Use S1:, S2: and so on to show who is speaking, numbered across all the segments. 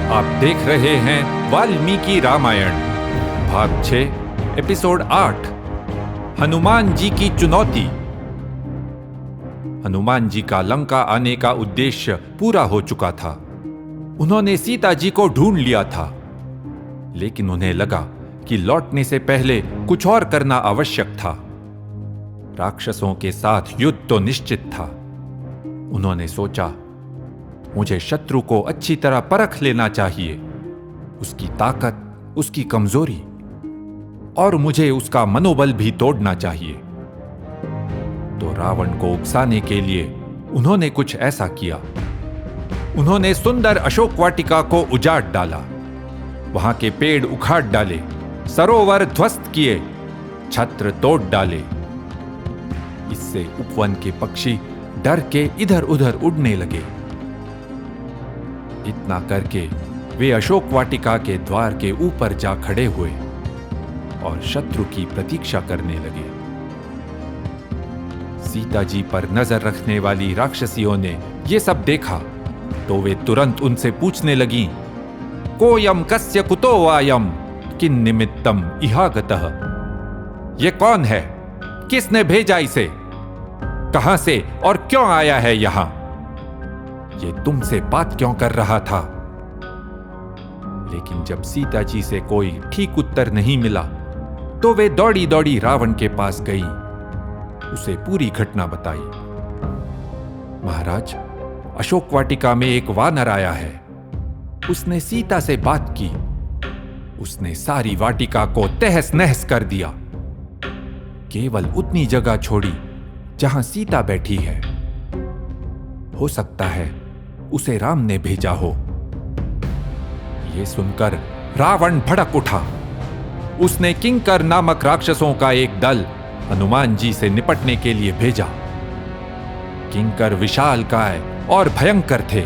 S1: आप देख रहे हैं वाल्मीकि रामायण भाग 6 एपिसोड 8 हनुमान जी की चुनौती। हनुमान जी का लंका आने का उद्देश्य पूरा हो चुका था। उन्होंने सीता जी को ढूंढ लिया था, लेकिन उन्हें लगा कि लौटने से पहले कुछ और करना आवश्यक था। राक्षसों के साथ युद्ध तो निश्चित था। उन्होंने सोचा, मुझे शत्रु को अच्छी तरह परख लेना चाहिए, उसकी ताकत, उसकी कमजोरी, और मुझे उसका मनोबल भी तोड़ना चाहिए। तो रावण को उकसाने के लिए उन्होंने कुछ ऐसा किया। उन्होंने सुंदर अशोक वाटिका को उजाड़ डाला, वहां के पेड़ उखाड़ डाले, सरोवर ध्वस्त किए, छत्र तोड़ डाले। इससे उपवन के पक्षी डर के इधर उधर उड़ने लगे। इतना करके वे अशोक वाटिका के द्वार के ऊपर जा खड़े हुए और शत्रु की प्रतीक्षा करने लगे। सीता जी पर नजर रखने वाली राक्षसियों ने ये सब देखा तो वे तुरंत उनसे पूछने लगीं, कोयम कस्य कुतो आयम किन निमित्तम इहागतः। ये कौन है, किसने भेजा इसे, कहां से और क्यों आया है यहां, ये तुमसे बात क्यों कर रहा था। लेकिन जब सीता जी से कोई ठीक उत्तर नहीं मिला तो वे दौड़ी दौड़ी रावण के पास गई, उसे पूरी घटना बताई। महाराज, अशोक वाटिका में एक वानर आया है, उसने सीता से बात की, उसने सारी वाटिका को तहस नहस कर दिया, केवल उतनी जगह छोड़ी जहां सीता बैठी है। हो सकता है उसे राम ने भेजा हो। यह सुनकर रावण भड़क उठा। उसने किंकर नामक राक्षसों का एक दल हनुमान जी से निपटने के लिए भेजा। किंकर विशालकाय और भयंकर थे।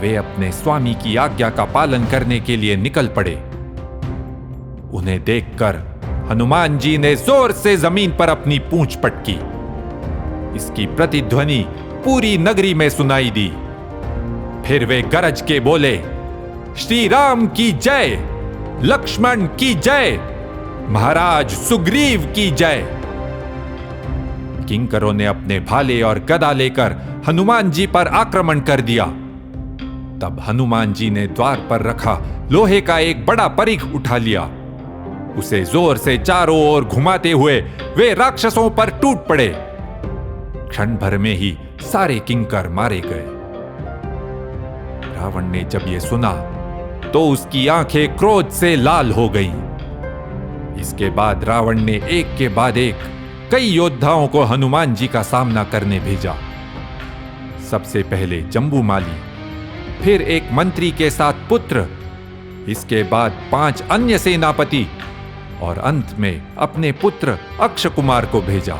S1: वे अपने स्वामी की आज्ञा का पालन करने के लिए निकल पड़े। उन्हें देखकर हनुमान जी ने जोर से जमीन पर अपनी पूंछ पटकी। इसकी प्रतिध्वनि पूरी नगरी में सुनाई दी। फिर वे गरज के बोले, श्री राम की जय, लक्ष्मण की जय, महाराज सुग्रीव की जय। किंकरों ने अपने भाले और गदा लेकर हनुमान जी पर आक्रमण कर दिया। तब हनुमान जी ने द्वार पर रखा लोहे का एक बड़ा परिघ उठा लिया। उसे जोर से चारों ओर घुमाते हुए वे राक्षसों पर टूट पड़े। क्षण भर में ही सारे किंकर मारे गए। रावण ने जब यह सुना तो उसकी आंखें क्रोध से लाल हो गईं। इसके बाद रावण ने एक के बाद एक कई योद्धाओं को हनुमान जी का सामना करने भेजा। सबसे पहले जम्बूमाली, फिर एक मंत्री के साथ पुत्र, इसके बाद 5 अन्य सेनापति और अंत में अपने पुत्र अक्षकुमार को भेजा।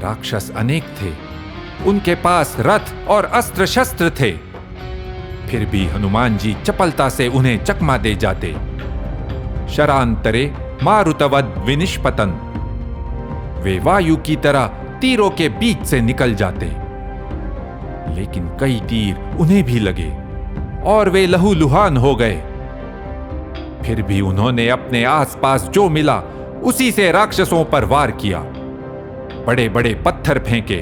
S1: राक्षस अनेक थे, उनके पास रथ और अस्त्र शस्त्र थे, फिर भी हनुमान जी चपलता से उन्हें चकमा दे जाते। शरांतरे मारुतवद विनिष्पतन, वे वायु की तरह तीरों के बीच से निकल जाते। लेकिन कई तीर उन्हें भी लगे और वे लहूलुहान हो गए। फिर भी उन्होंने अपने आसपास जो मिला उसी से राक्षसों पर वार किया। बड़े बड़े पत्थर फेंके,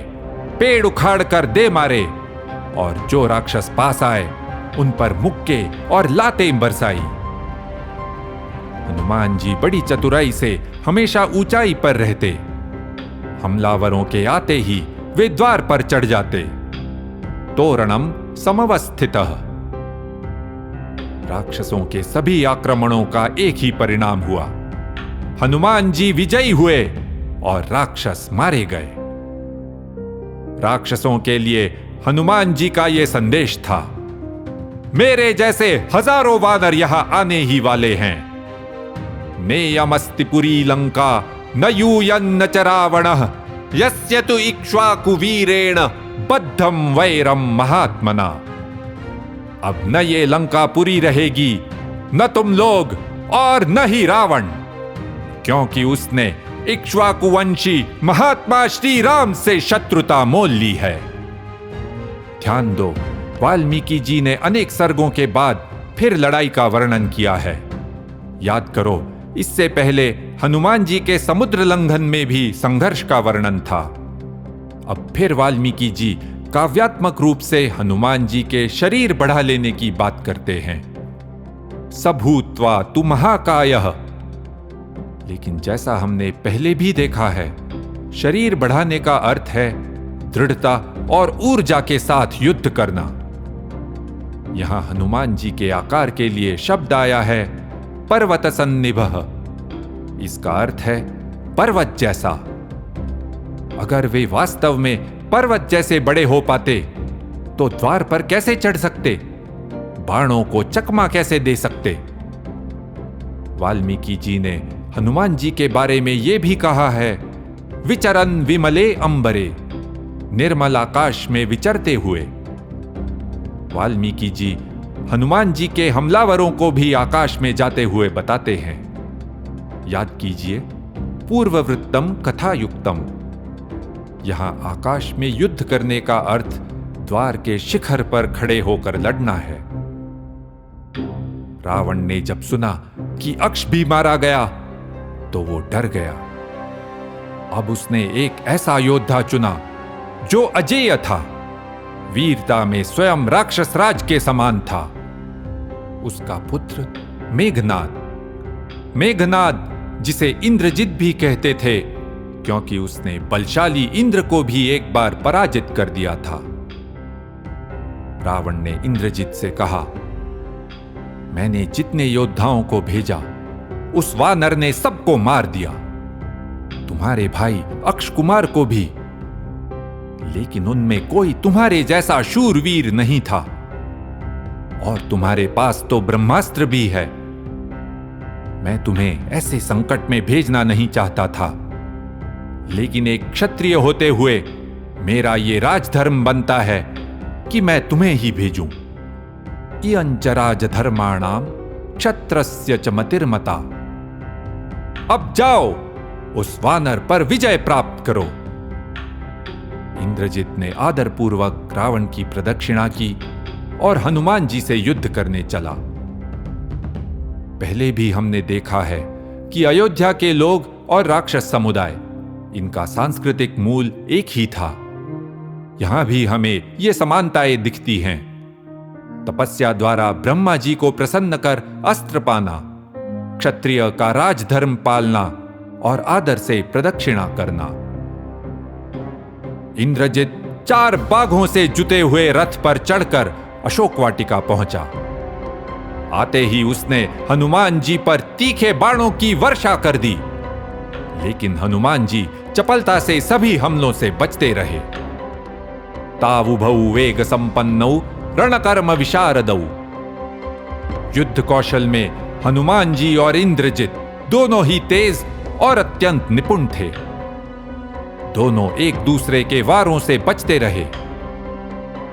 S1: पेड़ उखाड़ कर दे मारे, और जो राक्षस पास आए उन पर मुक्के और लातें बरसाई। हनुमान जी बड़ी चतुराई से हमेशा ऊंचाई पर रहते। हमलावरों के आते ही वे द्वार पर चढ़ जाते। तोरणम समवस्थितः। राक्षसों के सभी आक्रमणों का एक ही परिणाम हुआ, हनुमान जी विजयी हुए और राक्षस मारे गए। राक्षसों के लिए हनुमान जी का यह संदेश था, मेरे जैसे हजारों वानर यहां आने ही वाले हैं। नेयमस्ति पुरी लंका न यूयन्न च रावणः यस्य तु इक्ष्वाकु वीरेण बद्धम वैरम महात्मना। अब न ये लंका पुरी रहेगी, न तुम लोग और न ही रावण, क्योंकि उसने इक्ष्वाकुवंशी महात्मा श्री राम से शत्रुता मोल ली है। ध्यान दो, वाल्मीकि जी ने अनेक सर्गों के बाद फिर लड़ाई का वर्णन किया है। याद करो, इससे पहले हनुमान जी के समुद्र लंघन में भी संघर्ष का वर्णन था। अब फिर वाल्मीकि जी काव्यात्मक रूप से हनुमान जी के शरीर बढ़ा लेने की बात करते हैं। सभूत्वा तु महाकायः। लेकिन जैसा हमने पहले भी देखा है, शरीर बढ़ाने का अर्थ है दृढ़ता और ऊर्जा के साथ युद्ध करना। यहां हनुमान जी के आकार के लिए शब्द आया है पर्वत सन्निभः। इसका अर्थ है पर्वत जैसा। अगर वे वास्तव में पर्वत जैसे बड़े हो पाते तो द्वार पर कैसे चढ़ सकते, बाणों को चकमा कैसे दे सकते। वाल्मीकि जी ने हनुमान जी के बारे में यह भी कहा है विचरन विमले अंबरे, निर्मल आकाश में विचरते हुए। वाल्मीकि जी हनुमान जी के हमलावरों को भी आकाश में जाते हुए बताते हैं। याद कीजिए, पूर्ववृत्तम कथायुक्तम। यहां आकाश में युद्ध करने का अर्थ द्वार के शिखर पर खड़े होकर लड़ना है। रावण ने जब सुना कि अक्ष भी मारा गया तो वो डर गया। अब उसने एक ऐसा योद्धा चुना जो अजेय था, वीरता में स्वयं राक्षस राज के समान था। उसका पुत्र मेघनाद। मेघनाद जिसे इंद्रजित भी कहते थे, क्योंकि उसने बलशाली इंद्र को भी एक बार पराजित कर दिया था। रावण ने इंद्रजित से कहा, मैंने जितने योद्धाओं को भेजा उस वानर ने सबको मार दिया, तुम्हारे भाई अक्षकुमार को भी, लेकिन उनमें कोई तुम्हारे जैसा शूरवीर नहीं था। और तुम्हारे पास तो ब्रह्मास्त्र भी है। मैं तुम्हें ऐसे संकट में भेजना नहीं चाहता था, लेकिन एक क्षत्रिय होते हुए मेरा ये राजधर्म बनता है कि मैं तुम्हें ही भेजूं। इयं च राजधर्माणाम क्षत्रस्य च मतिर्मता। अब जाओ, उस वानर पर विजय प्राप्त करो। इंद्रजित ने आदरपूर्वक रावण की प्रदक्षिणा की और हनुमान जी से युद्ध करने चला। पहले भी हमने देखा है कि अयोध्या के लोग और राक्षस समुदाय, इनका सांस्कृतिक मूल एक ही था। यहां भी हमें ये समानताएं दिखती हैं। तपस्या द्वारा ब्रह्मा जी को प्रसन्न कर अस्त्र पाना, क्षत्रिय का राजधर्म पालना और आदर से प्रदक्षिणा करना। इंद्रजित 4 बाघों से जुते हुए रथ पर चढ़कर अशोक वाटिका पहुंचा। आते ही उसने हनुमान जी पर तीखे बाणों की वर्षा कर दी, लेकिन हनुमान जी चपलता से सभी हमलों से बचते रहे। तावुभौ वेग संपन्नौ रणकर्म विशारदौ। युद्ध कौशल में हनुमान जी और इंद्रजित दोनों ही तेज और अत्यंत निपुण थे। दोनों एक दूसरे के वारों से बचते रहे।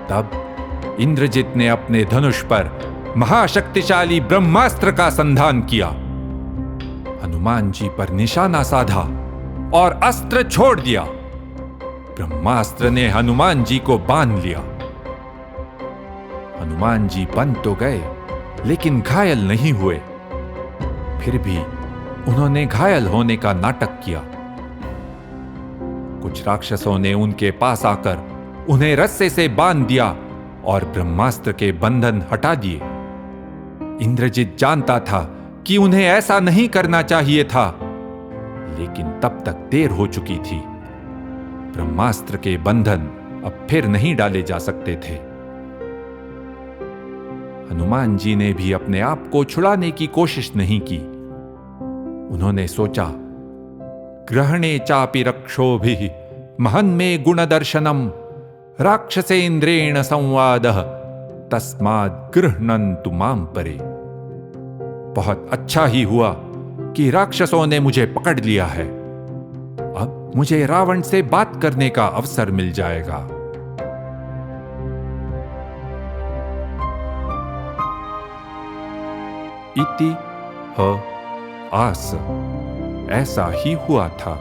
S1: तब इंद्रजित ने अपने धनुष पर महाशक्तिशाली ब्रह्मास्त्र का संधान किया, हनुमान जी पर निशाना साधा और अस्त्र छोड़ दिया। ब्रह्मास्त्र ने हनुमान जी को बांध लिया। हनुमान जी बन तो गए, लेकिन घायल नहीं हुए। फिर भी उन्होंने घायल होने का नाटक किया। कुछ राक्षसों ने उनके पास आकर उन्हें रस्से से बांध दिया और ब्रह्मास्त्र के बंधन हटा दिए। इंद्रजित जानता था कि उन्हें ऐसा नहीं करना चाहिए था, लेकिन तब तक देर हो चुकी थी। ब्रह्मास्त्र के बंधन अब फिर नहीं डाले जा सकते थे। हनुमान जी ने भी अपने आप को छुड़ाने की कोशिश नहीं की। उन्होंने सोचा, ग्रहणे चापि रक्षोभिः महन् मे गुणदर्शनम् राक्षसेन्द्रेण संवादः तस्माद् गृह्णन्तु मां परे। बहुत अच्छा ही हुआ कि राक्षसों ने मुझे पकड़ लिया है। अब मुझे रावण से बात करने का अवसर मिल जाएगा। इति ह आस। ऐसा ही हुआ था।